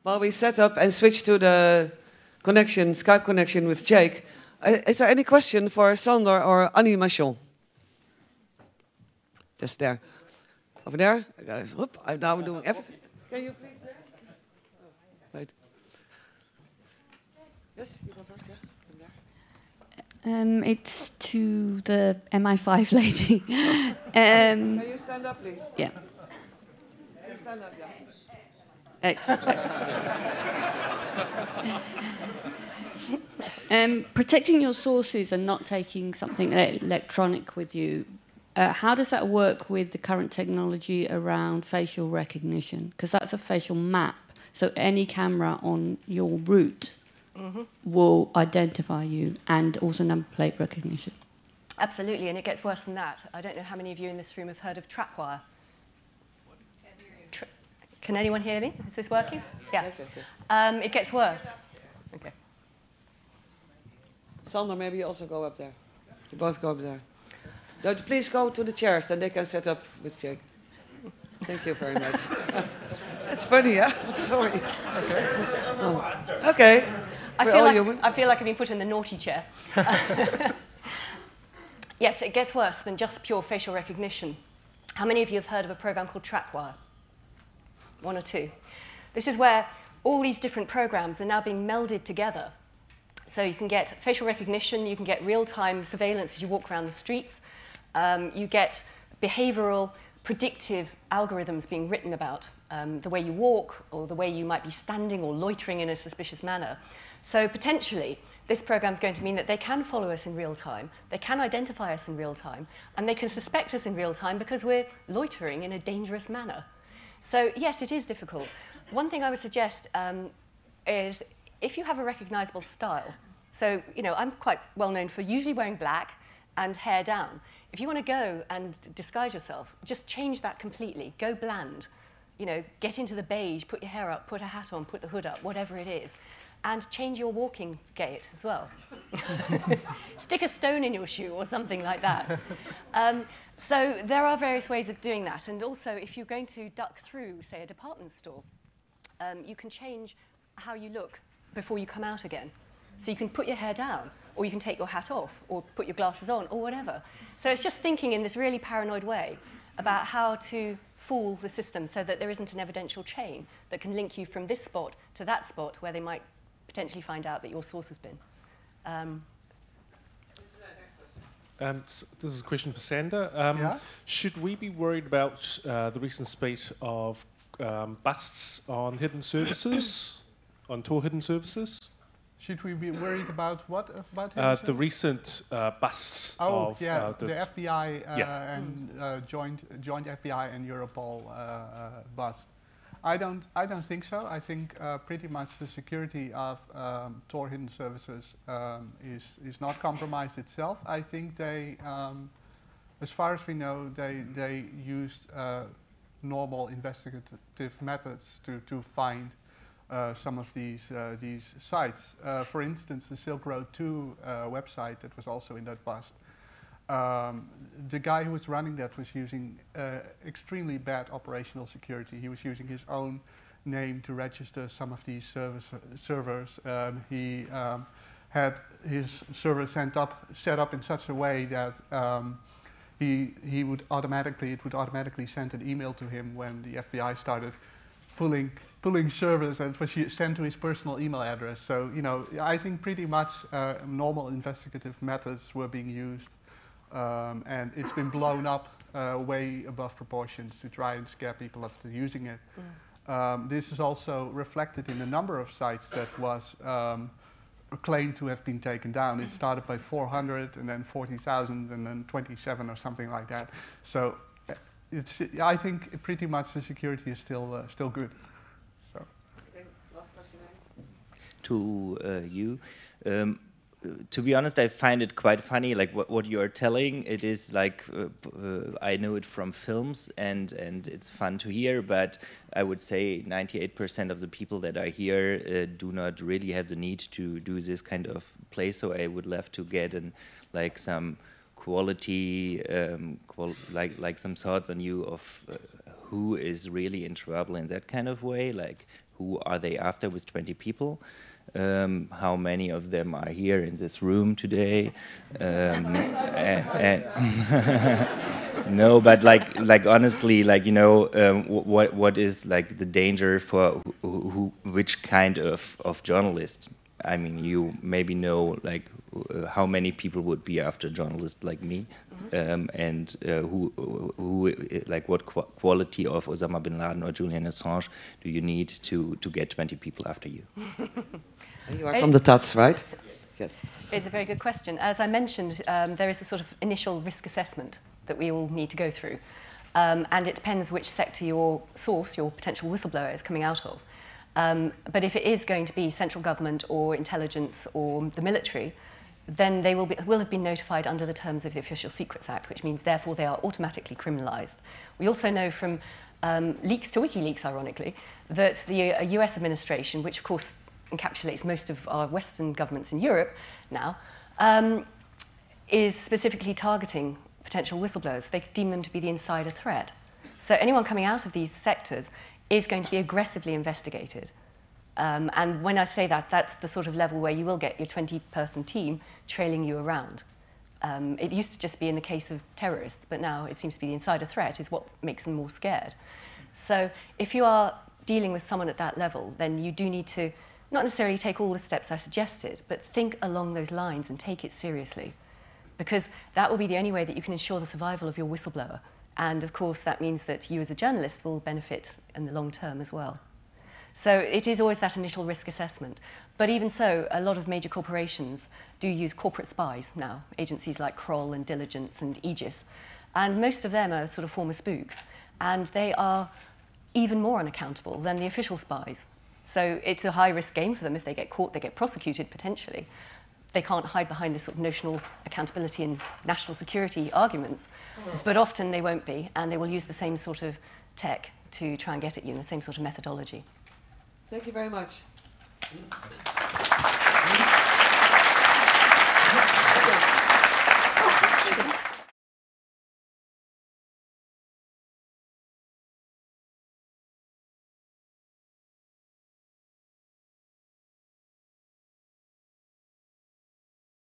while we set up and switch to the connection, Skype connection with Jake, is there any question for Sander or Annie Machon? Just there. Over there. I got it. Whoop, I'm now doing everything. Can you please there? Oh, right. Yes, you go first, yeah. It's to the MI5 lady. Can you stand up, please? Yeah. Can you stand up, yeah. Protecting your sources and not taking something electronic with you, how does that work with the current technology around facial recognition? Because that's a facial map, so any camera on your route will identify you, and also number plate recognition. Absolutely, and it gets worse than that. I don't know how many of you in this room have heard of trapwire. Can anyone hear me? Is this working? Yeah. Yes, yes, yes. It gets worse. Okay. Sander, maybe you also go up there. You both go up there. Please go to the chairs, then they can set up with Jake. Thank you very much. That's funny, yeah? I'm sorry. Okay. Oh. Okay. I feel like I've been put in the naughty chair. Yes, it gets worse than just pure facial recognition. How many of you have heard of a program called Trapwire? One or two. This is where all these different programs are now being melded together. So you can get facial recognition, you can get real-time surveillance as you walk around the streets, you get behavioral, predictive algorithms being written about the way you walk or the way you might be standing or loitering in a suspicious manner. So potentially, this program is going to mean that they can follow us in real time, they can identify us in real time, and they can suspect us in real time because we're loitering in a dangerous manner. So yes, it is difficult. One thing I would suggest is if you have a recognizable style, so I'm quite well known for usually wearing black and hair down. If you want to go and disguise yourself, just change that completely. Go bland. Get into the beige, put your hair up, put a hat on, put the hood up, whatever it is. And change your walking gait as well. Stick a stone in your shoe or something like that. So there are various ways of doing that. And also, if you're going to duck through, say, a department store, you can change how you look before you come out again. So you can put your hair down, or you can take your hat off, or put your glasses on, or whatever. So it's just thinking in this really paranoid way about how to fool the system so that there isn't an evidential chain that can link you from this spot to that spot where they might potentially find out that your source has been. This is a question for Sander. Yeah? Should we be worried about the recent spate of busts on hidden services, on Tor hidden services? Should we be worried about what? About the recent busts of the FBI and joint FBI and Europol bust. I don't think so. I think pretty much the security of Tor hidden services is not compromised itself. I think they, as far as we know, they used normal investigative methods to find some of these sites. For instance, the Silk Road 2 website that was also in that bust. The guy who was running that was using extremely bad operational security. He was using his own name to register some of these servers. He had his server set up in such a way that it would automatically send an email to him when the FBI started pulling servers, and it was sent to his personal email address. So I think pretty much normal investigative methods were being used. And it's been blown up way above proportions to try and scare people after using it. This is also reflected in the number of sites that was claimed to have been taken down. It started by 400 and then 40,000 and then 27 or something like that. So I think pretty much the security is still good. So. Okay, last question. To you. To be honest, I find it quite funny, like what you are telling. It is like, I know it from films, and it's fun to hear, but I would say 98% of the people that are here do not really have the need to do this kind of play, so I would love to get some quality, like some thoughts on you of who is really in trouble in that kind of way, like who are they after with 20 people? How many of them are here in this room today? No, but like honestly, like, you know, what is like the danger for which kind of journalist? I mean, you maybe know like how many people would be after a journalist like me, and who like what quality of Osama bin Laden or Julian Assange do you need to get 20 people after you? You are from the TATS, right? Yes. It's a very good question. As I mentioned, there is a sort of initial risk assessment that we all need to go through. And it depends which sector your source, your potential whistleblower, is coming out of. But if it is going to be central government or intelligence or the military, then they will have been notified under the terms of the Official Secrets Act, which means therefore they are automatically criminalised. We also know from leaks to WikiLeaks, ironically, that the US administration, which of course encapsulates most of our Western governments in Europe now, is specifically targeting potential whistleblowers. They deem them to be the insider threat. So anyone coming out of these sectors is going to be aggressively investigated. And when I say that, that's the sort of level where you will get your 20-person team trailing you around. It used to just be in the case of terrorists, but now it seems to be the insider threat is what makes them more scared. So if you are dealing with someone at that level, then you do need to not necessarily take all the steps I suggested, but think along those lines and take it seriously. Because that will be the only way that you can ensure the survival of your whistleblower. And of course, that means that you as a journalist will benefit in the long term as well. So it is always that initial risk assessment. But even so, a lot of major corporations do use corporate spies now, agencies like Kroll and Diligence and Aegis. And most of them are sort of former spooks. And they are even more unaccountable than the official spies. So it's a high-risk game for them. If they get caught, they get prosecuted, potentially. They can't hide behind this sort of notional accountability and national security arguments, but often they won't be, and they will use the same sort of tech to try and get at you, and the same sort of methodology. Thank you very much.